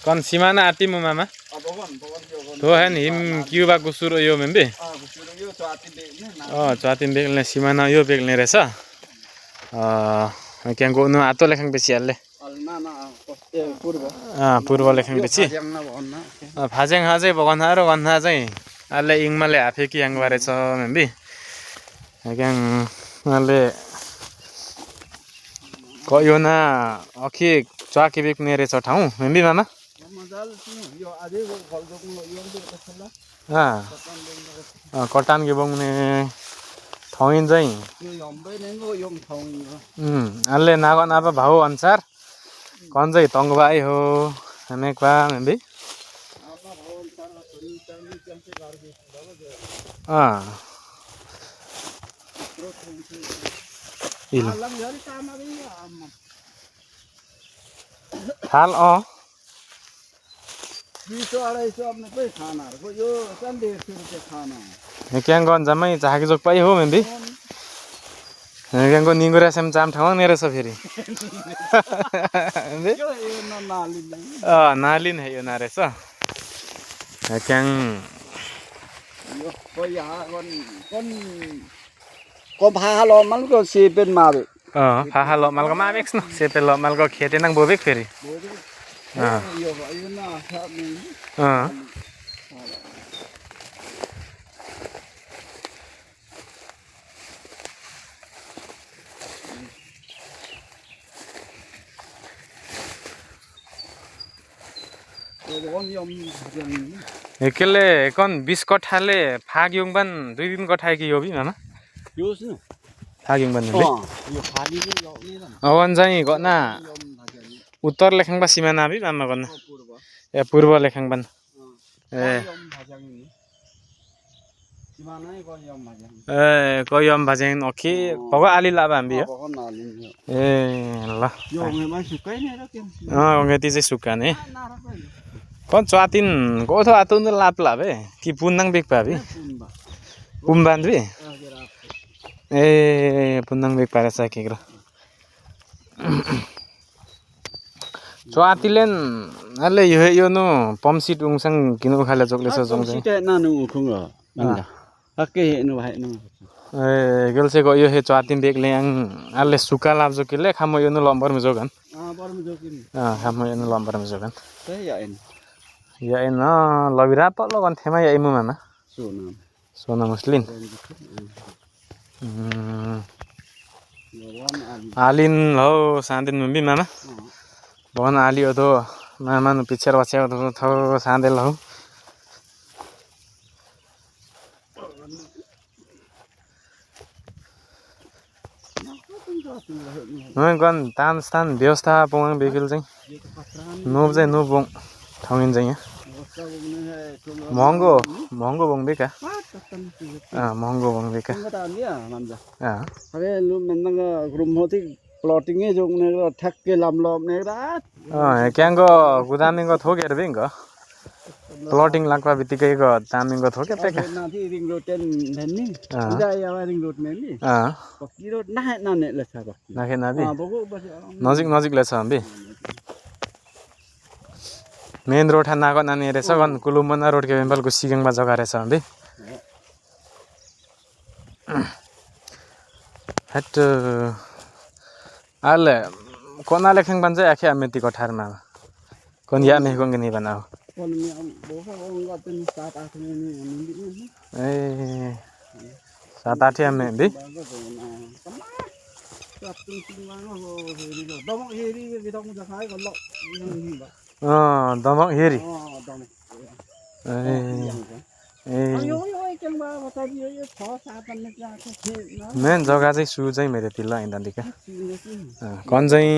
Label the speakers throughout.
Speaker 1: kon simana atimu mama. Tuh kan him kiuba kusur yo membe. Oh cuatin bek le simana yo bek le resa. Kyang go no ato lekhang besi alle. Purba lekhang besi. Phajeng haje bagan haro gandha jai. Alle ingmale afe ki yang bare cha membe. Kyang alle ko yo na akhi chua ki bek ne re cha thau membe mama. Kotan ke bong ne thawin jai. Alle nagon apa bhau ansar kon jai tong bai ho hame kwa membe. Il hal Kyang gon jamai chahaki jok pai ho membe. Kyang gon ningura sem cham thawang ne resa feri. Membe nalin hai yo na resa. Kang
Speaker 2: ko phalo mal ko sipen mabe
Speaker 1: phalo mal ko mabek no sipen lo mal ko khete nang bobek feri ekele kon 20 kothale phag yongban 2 din kothai ki yobi mama phag yongban le awan jai go na uttor lekhang ba simana bi mama gona purba lekhang ban ko yom bhajeng okhi bawa ali la ba ambi la ngeti je sukane kon chuatin ko tho atun lap labe ki punnang bek pabi pumban bi punnang bek para sa ke gra chuatilen ale yo no pomsit ungsang kinu khala jokle so jong
Speaker 2: pomsit na nu khunga anda ake nu hai nu
Speaker 1: gelse go yo he chuatin bek le ang ale suka lap jokile khamo yo no lombar me jogan
Speaker 2: bar me jokin
Speaker 1: khamo yo no lombar me jogan
Speaker 2: ya en
Speaker 1: lobira pa logan thema ya imu mama sona muslin alin lo sandin mumbi mama bon ali odo mama no picture wache odo tho sandel ho gon tan stan vyavastha pongang bekil jai nob jai no bong thangin jai महंगो bong beka महंगो bong beka
Speaker 2: अरे लु menang room hoti plotting e jong ne thak ke lam lom ne rat
Speaker 1: kyango gudaming go thoke re beng go plotting lakwa bitikai go taming go thoke peka
Speaker 2: na thi ring road ten nenni ida ya ring road nenni ki road na ne la sa
Speaker 1: na ke na bi नजिक ले छ हमबे main road ना को नानी रे सगन कुलुमना road के बेम्बल को सिगङ मा जगा रे छ हमबे हट आले कोना लेखङ बन्छ आखे अमेति कोठार मा कोन या मे कोन नि बनाओ
Speaker 2: कोन मे बोखा ओंगा तन 7-8 में
Speaker 1: ए 7-8 में भी दमक हेरी मेन जग्गा चाहिँ सु चाहिँ मेरो तिल्ला इन्दालिका कन चाहिँ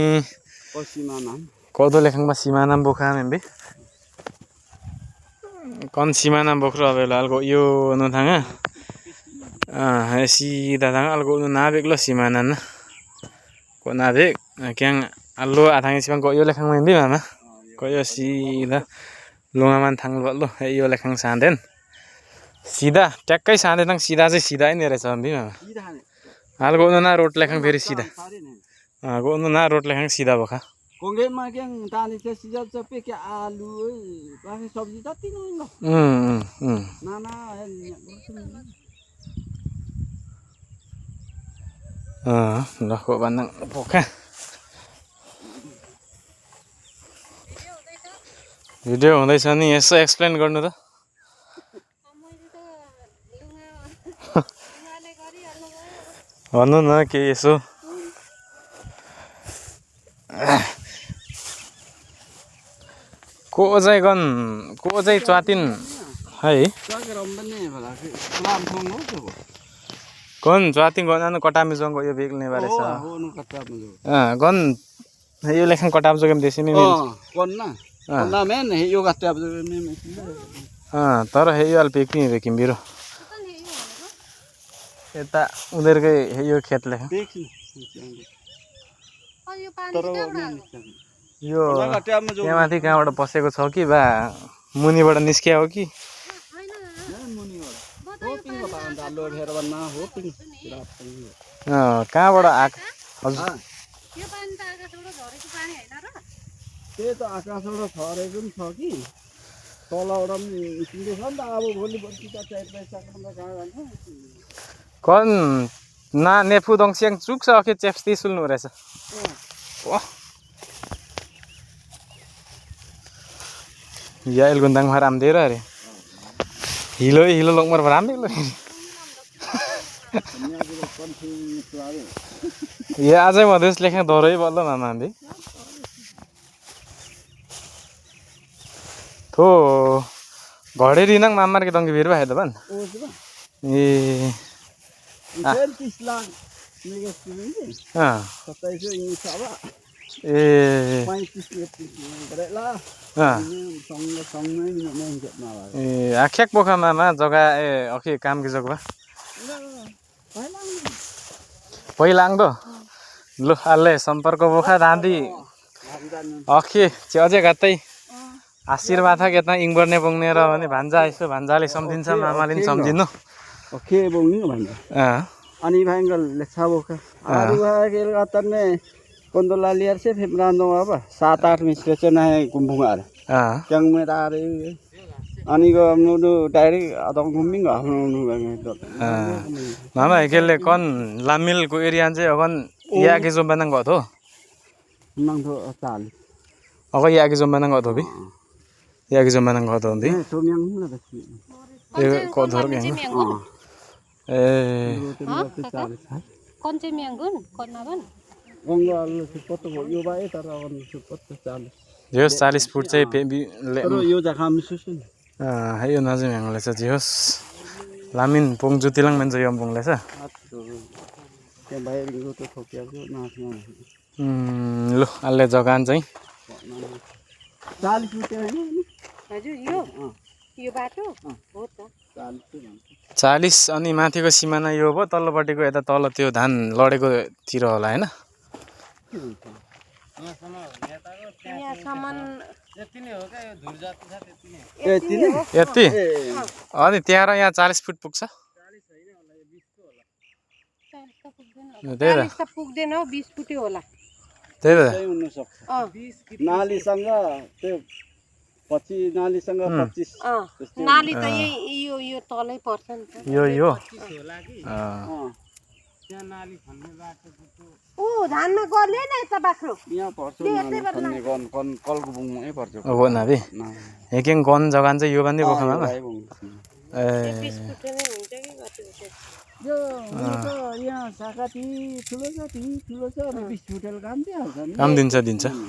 Speaker 1: कोदो लेखङमा सिमानाम बोखा मेम्बे कन सिमानाम बोख्रो अबेला अलगो यो नु थाङा सीधा थाङा अलगो नु नाबेक ल सिमानान को नाबेक क्याङ allo athang sibang ko yo lekhang membi mama ko yo sida lungaman thang lo yo lekhang sanden sida ट्याक्कै साँधे तङ सिधा चाहिँ सिधा नै रहेछ हमबी ममा हाल गोनु ना रोड लेखङ फेरि सिधा गोनु ना रोड लेखङ सिधा बखा
Speaker 2: कोङ्गेमा के तानी चाहिँ सिजल चपे के आलु बाँकी सब्जी जति नै ल नाना
Speaker 1: ल को भन्दा पोखा भिडियो हुँदैछ नि यसो एक्सप्लेन गर्नु त भन्नु न के यसो को चाहिँ च्वातिन है कौन च्वातिन गन कटामी जंग यो बेग्ने बारे छ गन यो लेखन कटाम जगम देसी नि
Speaker 2: कन्ना मेन यो कटाम
Speaker 1: तर हे यो अल पेक्नी बेकिम बिरो यता उनीहरुकै यो खेत लेख यो त्यहाँमाथि कहाँबाट पसेको छ कि बा मुनिबाट निस्किया हो कि कहाँबाट आएको हजुर
Speaker 2: त्यही त आकाशबाट छरेको पनि छ कि तलबाट पनि निस्किँदैछ नि त अब भोलि बल्छी त 4 पैसा कहाँ जान्छ
Speaker 1: कन ना नेफु दङस्याङ चुक छ अखे चेप्स्ती सुल्नु रहेछ या एलगुन्दाङ मा रामदेर अरे हिलो लङमर रामदेर लो या आजै मधेस लेख्या दरै बल्ल मामान्दी थो घडेरी नङ मामार के दंगी बिरबा है त बन ए
Speaker 2: 30 लाख
Speaker 1: हां
Speaker 2: 27 ini sawa
Speaker 1: ए
Speaker 2: 35 ला
Speaker 1: हां
Speaker 2: सँगै नि माला
Speaker 1: ए आख्याक बोखा मामा जग्गा ए अखि काम के जग्गा पहिलाङ दो लु आले सम्पर्क बोखा दाँदी अखि अझै गत्तै आशीर्वाद था केतना इंगबर्ने बोंगने र भने भान्जा यसो भान्जाले सम्झिन्छ मामाले नि सम्झिनु
Speaker 2: ओके बोंगनी भान्जा अनि भाइंगल लेछा बोका आरु भागेल गतने कोन्दोला लियर से फेमरानो अब 7-8 मिस्टर चाहिँ नाय गुम्बुङार क्याङ मेदारे अनि गो नुदु डाइरेक्ट अदम गुम्बिङ आफ्नो मामा
Speaker 1: हेकेले कन लामिल को एरिया चाहिँ अगन याके जो बनाङ गथो
Speaker 2: नङ थो 40
Speaker 1: अग याके जो बनाङ गथो बि याके जो बनाङ गथो हन्दी
Speaker 2: सोम्याङ न बस्ती
Speaker 1: ए को धर के ए
Speaker 3: कौन चाहिँ म्याङ्गुन कन्नाबन
Speaker 2: गंगाल सुपत यो बाए तर अन सुपत 40
Speaker 1: यो 40 फुट चाहिँ
Speaker 2: तर यो जग्गा मिसुसन
Speaker 1: है यो नजिम हेंगले छ जियोस लामिन पोङ जुतिलङ मेन जयम पोङले छ
Speaker 2: के बाहिर गयो त ठोक्या जो नाच्न
Speaker 1: लु अलले जगान चाहिँ
Speaker 2: 40 फुट हैन
Speaker 3: हजुर यो बाटो हो त
Speaker 1: 40 अनि माथिको सिमाना यो भयो तल्लोपट्टिको यता तल त्यो धान लडेको तिर होला हैन
Speaker 3: यहाँसम्म
Speaker 2: यति नै हो क्या यो धुर जाति छ त्यति नै
Speaker 1: यति अनि त्यहाँ र यहाँ 40 फुट पुग्छ
Speaker 2: 40 हैन होला यो 20 को होला
Speaker 1: त्यही त
Speaker 3: पुग्दैन हौ 20 फुटै होला
Speaker 1: त्यही त
Speaker 2: हुन सक्छ 20 नालीसँग त्यो पछि नालीसँग 25
Speaker 3: नाली त यो तलै पर्छ नि त
Speaker 1: यो
Speaker 2: 25 होला कि त्यहाँ नाली खन्ने बाटो
Speaker 3: ओ धानमा गले नै त बाख्रो
Speaker 2: यहाँ पर्छ नाली खन्ने गन कलको बुङमै पर्छ
Speaker 1: हो नाबी हेकेङ गन जगान चाहिँ यो भन्दै बोखा मामा ए
Speaker 3: 20 फुट नै हुन्छ कि कति हुन्छ
Speaker 2: यो यहाँ साकाती ठुलो छ ती ठुलो छ 20 फुटल काम दिइहाल्छ नि
Speaker 1: काम दिन्छ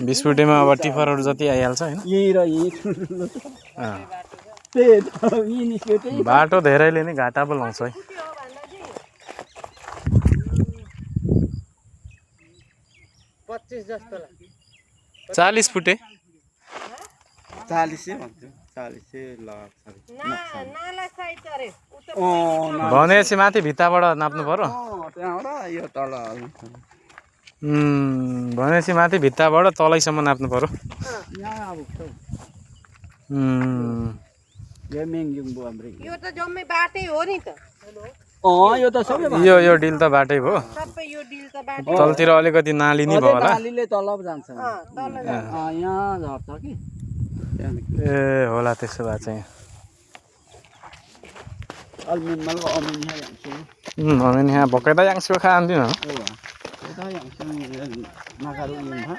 Speaker 1: 20 फुटेमा अब टिफरहरु जति आइहाल्छ हैन
Speaker 2: यही र यही ठुलो छ त्यही त यही निस्क्यो त्यही
Speaker 1: बाटो धेरैले नि घाटा पो लाउँछ है
Speaker 2: 25 जस्तो ला
Speaker 1: 40 फुटे
Speaker 2: 40 भन्छ 40 लाग्छ
Speaker 3: नाला साइड अरे
Speaker 1: भनेपछि माथि भित्ताबाट नाप्नु पर्यो
Speaker 2: त्यहाँबाट यो तल
Speaker 1: भनेपछि माथि भित्ताबाट तलैसम्म नाप्नु पर्यो
Speaker 2: यहाँ अब यो मेङजुङ बो हाम्रो
Speaker 3: यो त जम्मै बाटै हो नि त
Speaker 2: यो त सबै
Speaker 1: यो डिल त बाटै भयो
Speaker 3: सबै यो डिल त बाटो
Speaker 1: तलतिर अलिकति नाली नि भयो होला
Speaker 2: नालीले तल जान्छ
Speaker 3: तल
Speaker 2: यहाँ झर्छ कि
Speaker 1: ए होला त्यसो भए चाहिँ
Speaker 2: अलमिनमलको अमिनिया याङ्छु
Speaker 1: अमेन यहाँ भक्कै त याङ्सु खान्दिन
Speaker 2: यता याङ्छु नगारु यहाँ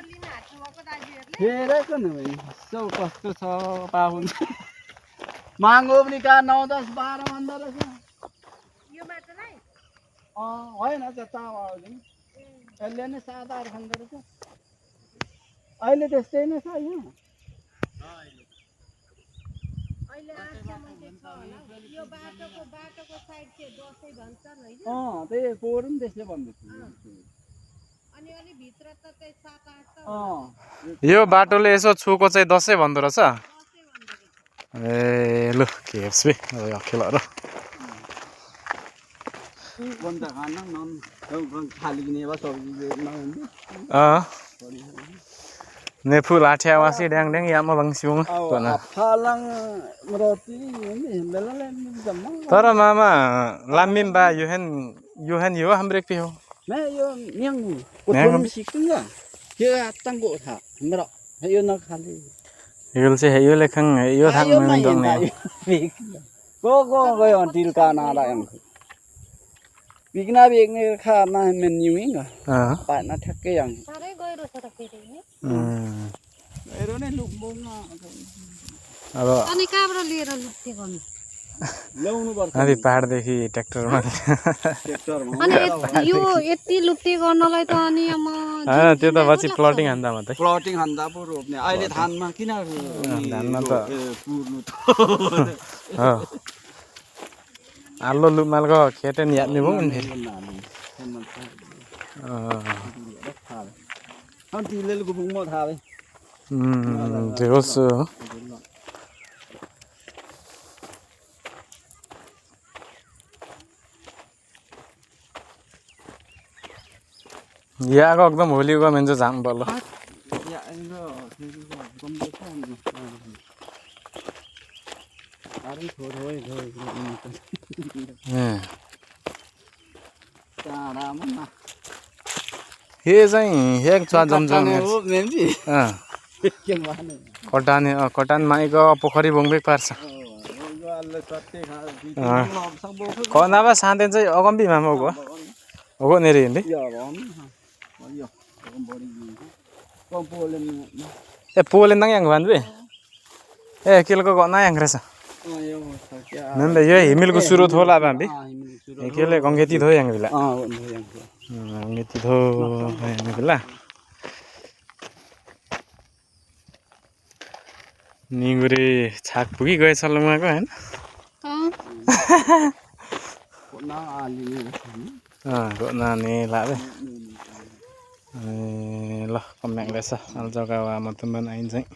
Speaker 2: फेरेको न यसो कस्तो छ पाहुन महँगो पनि कहाँ 9 10 12 भन्दा रहेछ
Speaker 3: यो बाटोलाई
Speaker 2: होइन त्यता यसले नै 7 8 खाँदो रहेछ अहिले त्यस्तै नै छ यो
Speaker 3: अहिले 8 सम्म चाहिँ छ होला यो बाटोको साइड चाहिँ 10 भन्छन् हैन
Speaker 2: त्यही पोहोर पनि त्यसले भन्दैछ
Speaker 3: अनि अलि भित्र त चाहिँ 7 8 त
Speaker 1: यो बाटोले यसो छुको चाहिँ 10 भन्दो रहेछ ए लु के हेर्छ बे अखेला र
Speaker 2: बन्द खाना नन खाली किने बस सब्जी
Speaker 1: नेफु लाठ्या वासी ड्याङ ड्याङ यामा बंसिउङ
Speaker 2: फालाङ रति बेलाले जम्मा
Speaker 1: तर मामा लाम्बिम बा युहेन यो हाम्रो पे हो
Speaker 2: मैं यो मियाङ कोठम सिक्किङ के आतंग गो था मेरो यो न खाली
Speaker 1: हिल से यो लेखङ यो थाङ मन दङ
Speaker 2: को गयो दिल का नारा एम बिगना बिगने खाना में न्यूइङ पाना ठक्कै yang
Speaker 3: सारै गइरो छ त फेरि नि
Speaker 2: गइरो नै लुक्बोङ
Speaker 1: अब
Speaker 3: अनि कहाँबाट लिएर लुट्थे गर्नु
Speaker 2: ल्याउनु पर्छ
Speaker 1: हामी पहाडदेखि ट्र्याक्टरमा
Speaker 3: अनि यो यति लुट्टे गर्नलाई त अनि म
Speaker 1: हैन त्यो त पछि प्लटिङ हान्दा मात्रै
Speaker 2: प्लटिङ हान्दा पो रोप्ने अहिले धानमा किन
Speaker 1: धानमा त
Speaker 2: पुर्नु त
Speaker 1: आल्लो लुमालको खेतेन याद्ने भयो नि फेरि
Speaker 2: तिमीले गुपुङ म थाहा भए
Speaker 1: होस् याको एकदम होलीको मेन चाहिँ झाङ पर्लो हे चाहिँ हेक छ जमजम कटान माइको पोखरी बोङबेक पार्छ कनाबा साँधे चाहिँ अगम्बी मामा हो नेरी हिँड्दै ए pollen तङ yang van be kilko ko na yang resa nanda yo himilko suru thola bambi ekele gongeti tho yang bila gongeti tho yang bila निगुरे छाक पुगी गएछ लुमाको हैन कोना ने लाबे ल कम्याङ रहेछ अल जग्गा वा म त मन आइन चाहिँ